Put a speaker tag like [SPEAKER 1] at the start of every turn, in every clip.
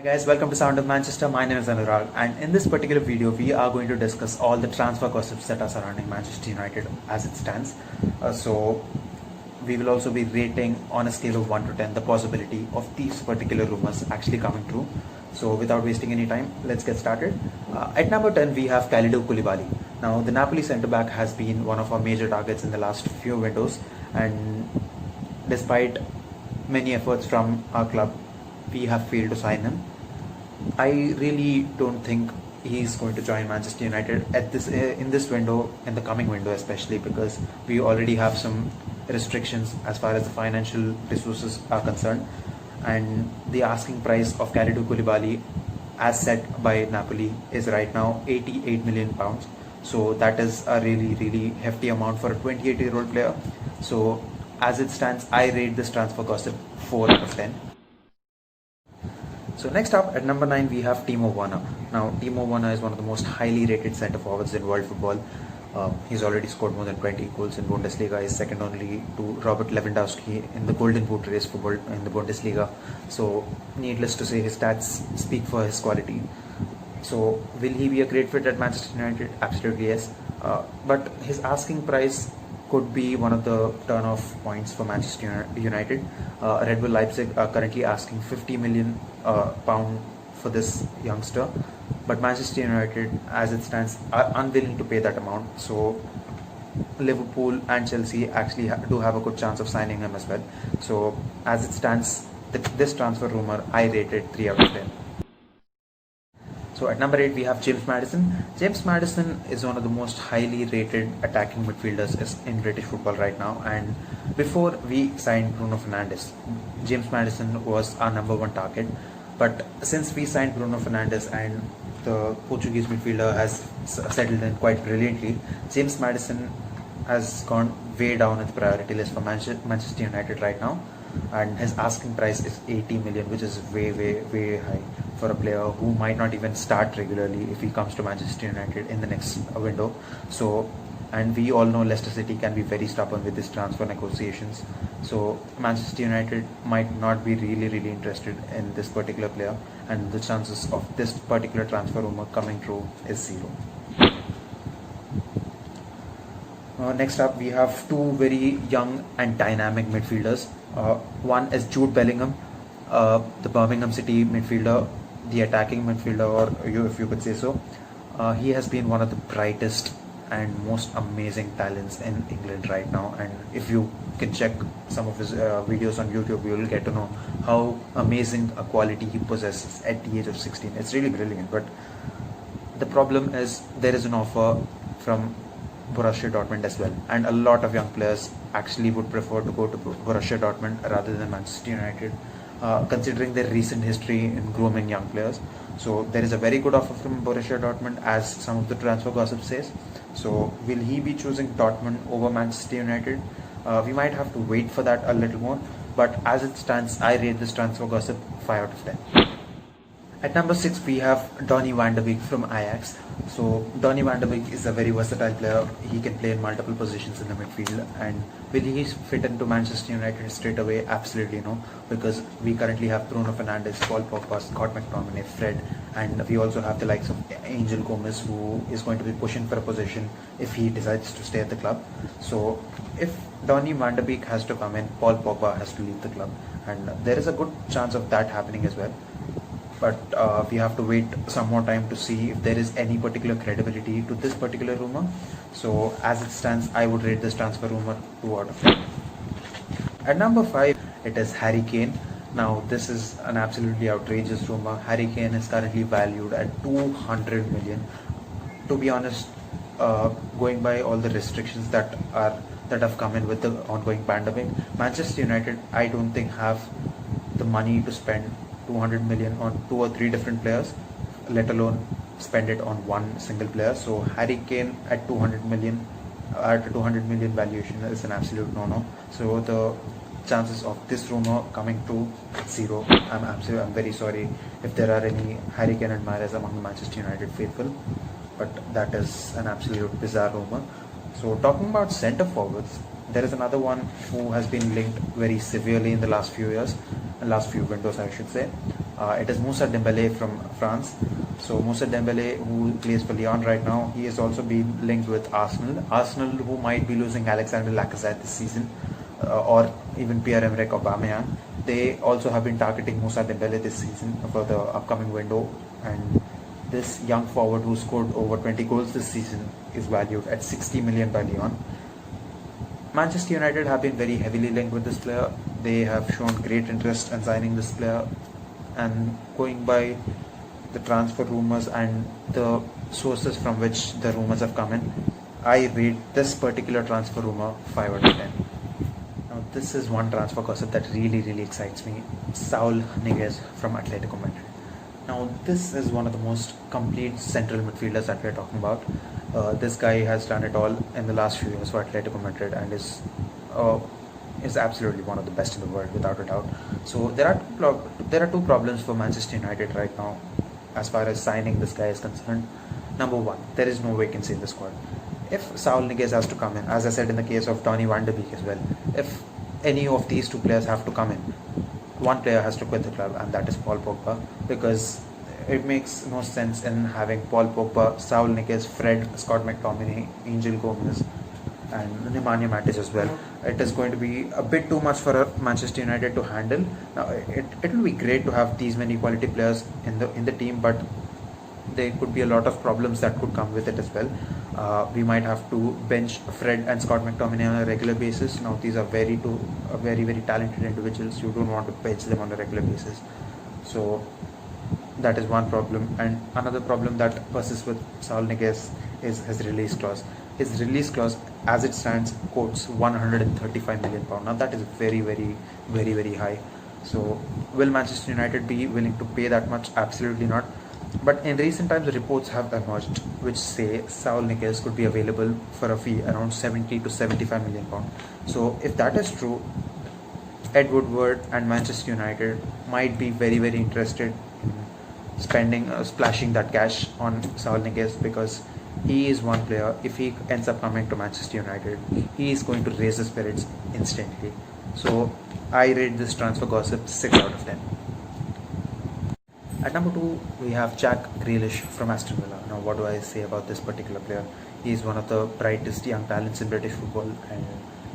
[SPEAKER 1] Guys, welcome to Sound of Manchester. My name is Anurag, and in this particular video we are going to discuss all the transfer gossips that are surrounding Manchester United as it stands. So we will also be rating on a scale of 1 to 10 the possibility of these particular rumors actually coming true. So without wasting any time, let's get started. At number 10 we have Kalidou Koulibaly. Now the Napoli centre-back has been one of our major targets in the last few windows, and despite many efforts from our club, we have failed to sign him. I really don't think he's going to join Manchester United at this in this window, in the coming window especially, because we already have some restrictions as far as the financial resources are concerned, and the asking price of Kalidou Koulibaly as set by Napoli is right now 88 million pounds. So that is a really hefty amount for a 28-year-old player. So as it stands, I rate this transfer gossip 4 out of 10. So next up at number 9 we have Timo Werner. Now Timo Werner is one of the most highly rated centre forwards in world football. He's already scored more than 20 goals in Bundesliga. He's second only to Robert Lewandowski in the Golden Boot race for in the Bundesliga. So needless to say, his stats speak for his quality. So will he be a great fit at Manchester United? Absolutely yes. But his asking price could be one of the turn-off points for Manchester United. Red Bull Leipzig are currently asking 50 million pound for this youngster, but Manchester United, as it stands, are unwilling to pay that amount. So Liverpool and Chelsea actually do have a good chance of signing him as well. So as it stands, this transfer rumor I rated 3 out of 10. So at number 8 we have James Maddison. James Maddison is one of the most highly rated attacking midfielders in British football right now, and before we signed Bruno Fernandes, James Maddison was our number 1 target. But since we signed Bruno Fernandes and the Portuguese midfielder has settled in quite brilliantly, James Maddison has gone way down in the priority list for Manchester United right now, and his asking price is 80 million, which is way high for a player who might not even start regularly if he comes to Manchester United in the next window. So, and we all know Leicester City can be very stubborn with these transfer negotiations. So Manchester United might not be really interested in this particular player, and the chances of this particular transfer rumor coming true is 0. Next up we have two very young and dynamic midfielders. One is Jude Bellingham, the Birmingham City midfielder, the attacking midfielder, or if you could say so. He has been one of the brightest and most amazing talents in England right now, and if you can check some of his videos on YouTube, you will get to know how amazing a quality he possesses at the age of 16. It's really brilliant, but the problem is there is an offer from Borussia Dortmund as well, and a lot of young players actually would prefer to go to Borussia Dortmund rather than Manchester United, considering their recent history in grooming young players. So there is a very good offer from Borussia Dortmund, as some of the transfer gossip says. So will he be choosing Dortmund over Manchester United? We might have to wait for that a little more, but as it stands, I rate this transfer gossip 5 out of 10. At number 6 we have Donny van de Beek from Ajax. So Donny van de Beek is a very versatile player. He can play in multiple positions in the midfield, and will he fit into Manchester United straight away? Absolutely no, because we currently have Bruno Fernandes, Paul Pogba, Scott McTominay, Fred, and we also have the likes of Angel Gomez, who is going to be pushing for a position if he decides to stay at the club. So if Donny van de Beek has to come in, Paul Pogba has to leave the club, and there is a good chance of that happening as well. But we have to wait some more time to see if there is any particular credibility to this particular rumor. So as it stands, I would rate this transfer rumor 2 out of 10. At number 5 it is Harry Kane. Now this is an absolutely outrageous rumor. Harry Kane is currently valued at 200 million. To be honest, going by all the restrictions that have come in with the ongoing pandemic, Manchester United I don't think have the money to spend 200 million on 2 or 3 different players, let alone spend it on one single player. So Harry Kane at 200 million valuation is an absolute no-no. So the chances of this rumor coming true, 0. I'm very sorry if there are any Harry Kane admirers among the Manchester United faithful, but that is an absolute bizarre rumor. So talking about centre forwards, there is another one who has been linked very severely in the last few windows I should say. It is Moussa Dembele from France. So Moussa Dembele, who plays for Lyon right now, he has also been linked with Arsenal. Arsenal, who might be losing Alexander Lacazette this season, or even Pierre-Emerick Aubameyang. They also have been targeting Moussa Dembele this season for the upcoming window, and this young forward who scored over 20 goals this season is valued at 60 million by Lyon. Manchester United have been very heavily linked with this player. They have shown great interest in signing this player, and going by the transfer rumours and the sources from which the rumours have come in, I rate this particular transfer rumour 5 out of 10. Now this is one transfer gossip that really excites me. Saul Niguez from Atletico Madrid. Now this is one of the most complete central midfielders that we are talking about. This guy has done it all in the last few years for Atletico Madrid and is absolutely one of the best in the world without a doubt. So there are two problems for Manchester United right now as far as signing this guy is concerned. Number one, there is no vacancy in the squad. If Saul Niguez has to come in, as I said in the case of Donny van de Beek as well, if any of these two players have to come in, one player has to quit the club, and that is Paul Pogba, because it makes no sense in having Paul Pogba, Saul Niguez, Fred, Scott McTominay, Angel Gomez and Nemanja Matic as well. It is going to be a bit too much for Manchester United to handle. Now, it will be great to have these many quality players in the team, but there could be a lot of problems that could come with it as well. We might have to bench Fred and Scott McTominay on a regular basis. Now these are very talented individuals. You don't want to bench them on a regular basis. So that is one problem. And another problem that persists with Saul Niguez is his release clause. His release clause, as it stands, quotes £135 million. Now that is very high. So will Manchester United be willing to pay that much? Absolutely not. But in recent times, reports have emerged which say Saul Niguez could be available for a fee around 70 to 75 million pounds. So if that is true, Ed Woodward and Manchester United might be very interested in splashing that cash on Saul Niguez, because he is one player. If he ends up coming to Manchester United, he is going to raise the spirits instantly. So I rate this transfer gossip 6 out of 10. At number 2, we have Jack Grealish from Aston Villa. Now, what do I say about this particular player? He is one of the brightest young talents in British football, and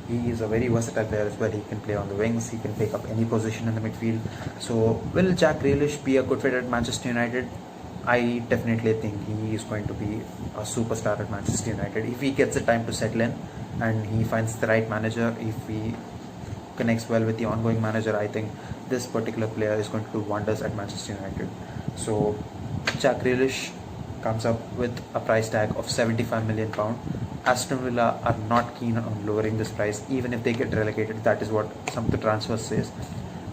[SPEAKER 1] he is a very versatile player as well. He can play on the wings, he can take up any position in the midfield. So, will Jack Grealish be a good fit at Manchester United? I definitely think he is going to be a superstar at Manchester United if he gets the time to settle in and he finds the right manager. If he connects well with the ongoing manager, I think this particular player is going to do wonders at Manchester United. So Jack Grealish comes up with a price tag of £75 million. Aston Villa are not keen on lowering this price, even if they get relegated. That is what some of the transfers says.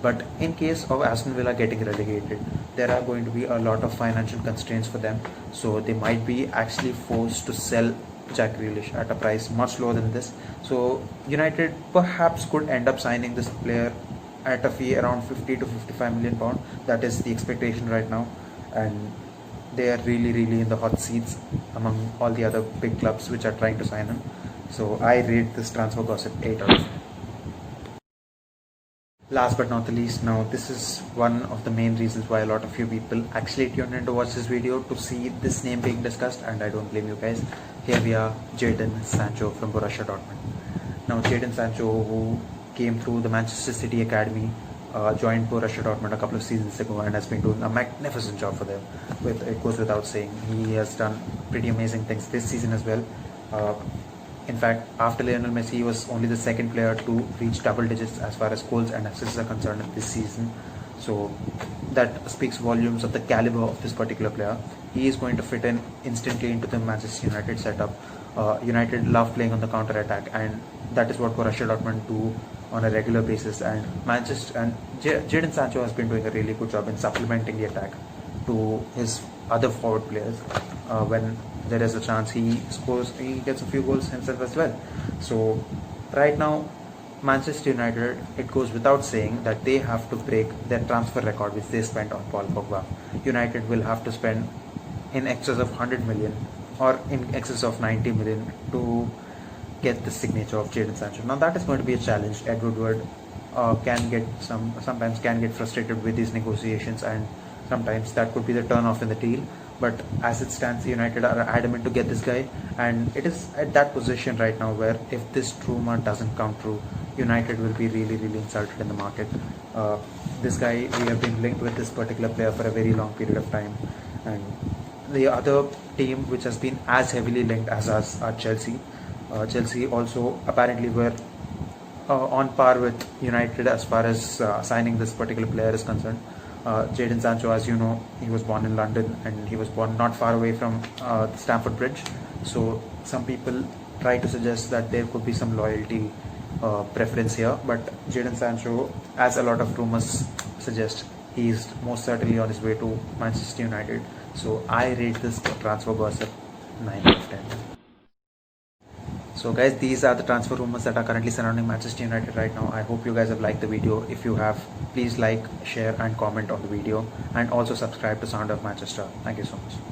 [SPEAKER 1] But in case of Aston Villa getting relegated, there are going to be a lot of financial constraints for them. So they might be actually forced to sell Jack Grealish at a price much lower than this. So United perhaps could end up signing this player at a fee around 50 to 55 million pound. That is the expectation right now, and they are really in the hot seats among all the other big clubs which are trying to sign him. So I rate this transfer gossip 8 out of 10. Last but not the least, now this is one of the main reasons why a lot of you people actually tuned in to watch this video, to see this name being discussed, and I don't blame you guys. Here we are, Jadon Sancho from Borussia Dortmund. Now Jadon Sancho, who came through the Manchester City Academy, joined Borussia Dortmund a couple of seasons ago and has been doing a magnificent job for them. It goes without saying, he has done pretty amazing things this season as well. In fact, after Lionel Messi, he was only the second player to reach double digits as far as goals and assists are concerned this season. So that speaks volumes of the caliber of this particular player. He is going to fit in instantly into the Manchester United setup. United love playing on the counter attack, and that is what Borussia Dortmund do on a regular basis. And Jadon Sancho has been doing a really good job in supplementing the attack to his other forward players. When there is a chance, he gets a few goals himself as well. So right now, Manchester United, it goes without saying that they have to break their transfer record which they spent on Paul Pogba. United will have to spend in excess of 100 million or in excess of 90 million to get the signature of Jadon Sancho. Now that is going to be a challenge. Ed Woodward sometimes can get frustrated with these negotiations, and sometimes that could be the turn off in the deal. But as it stands, United are adamant to get this guy, and it is at that position right now where if this rumor doesn't come true, United will be really, really insulted in the market. This guy, we have been linked with this particular player for a very long period of time, and the other team which has been as heavily linked as us are Chelsea. Chelsea also apparently were on par with United as far as signing this particular player is concerned. Jadon Sancho, as you know, he was born in London and he was born not far away from Stamford Bridge. So some people try to suggest that there could be some loyalty preference here, but Jadon Sancho, as a lot of rumors suggest, he is most certainly on his way to Manchester United. So I rate this transfer gossip 9 out of 10. So guys, these are the transfer rumors that are currently surrounding Manchester United right now. I hope you guys have liked the video. If you have, please like, share and comment on the video, and also subscribe to Sound of Manchester. Thank you so much.